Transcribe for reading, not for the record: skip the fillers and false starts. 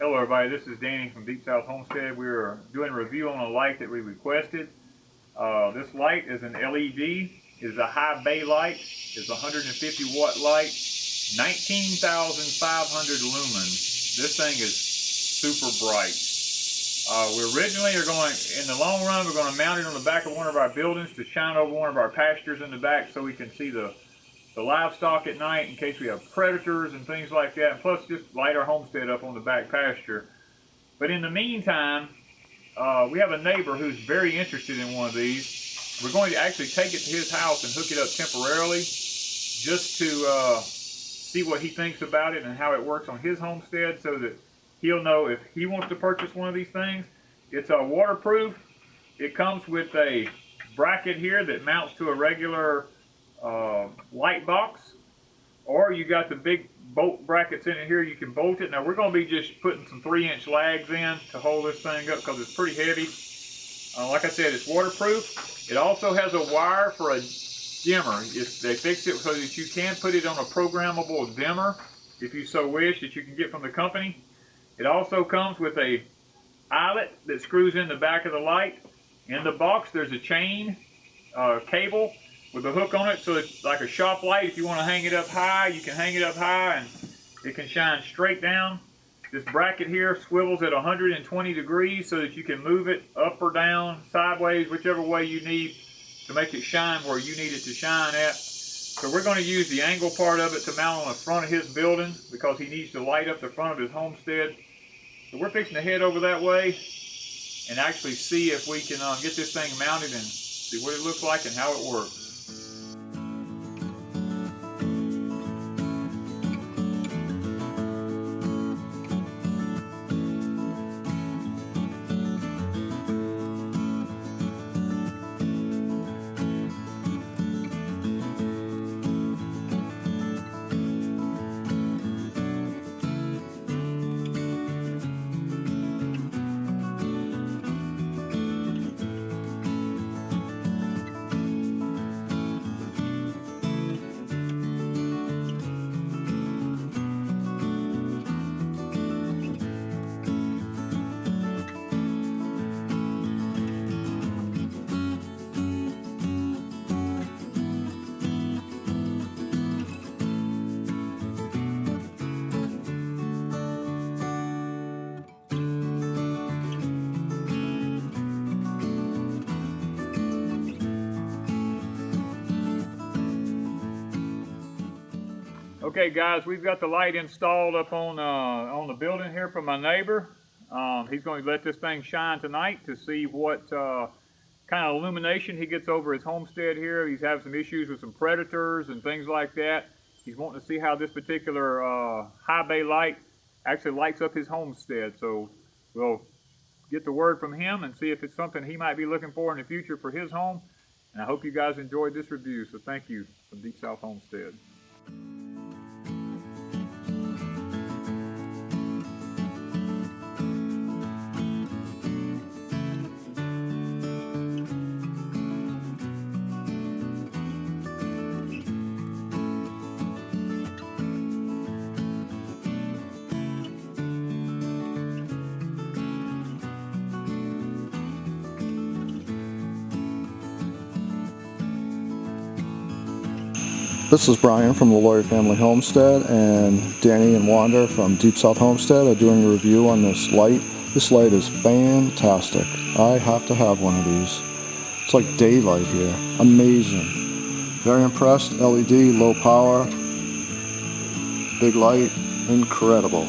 Hello everybody, this is Danny from Deep South Homestead. We're doing a review on a light that we requested. This light is an LED, is a high bay light, is a 150 watt light, 19,500 lumens. This thing is super bright. We originally are going, in the long run, we're going to mount it on the back of one of our buildings to shine over one of our pastures in the back so we can see the livestock at night in case we have predators and things like that, and plus just light our homestead up on the back pasture. But in the meantime, we have a neighbor who's very interested in one of these. We're going to actually take it to his house and hook it up temporarily just to see what he thinks about it and how it works on his homestead so that he'll know if he wants to purchase one of these things. It's waterproof. It comes with a bracket here that mounts to a regular light box, or you got the big bolt brackets in it here. You can bolt it. Now we're going to be just putting some 3-inch lags in to hold this thing up because it's pretty heavy. Like I said, it's waterproof. It also has a wire for a dimmer. They fix it so that you can put it on a programmable dimmer if you so wish, that you can get from the company. It also comes with a eyelet that screws in the back of the light. In the box there's a chain cable with a hook on it, so it's like a shop light. If you want to hang it up high, you can hang it up high and it can shine straight down. This bracket here swivels at 120 degrees so that you can move it up or down, sideways, whichever way you need to make it shine where you need it to shine at. So we're going to use the angle part of it to mount on the front of his building because he needs to light up the front of his homestead. So we're fixing to head over that way and actually see if we can get this thing mounted and see what it looks like and how it works. Okay guys, we've got the light installed up on the building here for my neighbor. He's going to let this thing shine tonight to see what kind of illumination he gets over his homestead here. He's having some issues with some predators and things like that. He's wanting to see how this particular high bay light actually lights up his homestead. So we'll get the word from him and see if it's something he might be looking for in the future for his home. And I hope you guys enjoyed this review. So thank you from Deep South Homestead. This is Brian from the Lawyer Family Homestead, and Danny and Wanda from Deep South Homestead are doing a review on this light. This light is fantastic. I have to have one of these. It's like daylight here. Amazing. Very impressed. LED, low power, big light, incredible.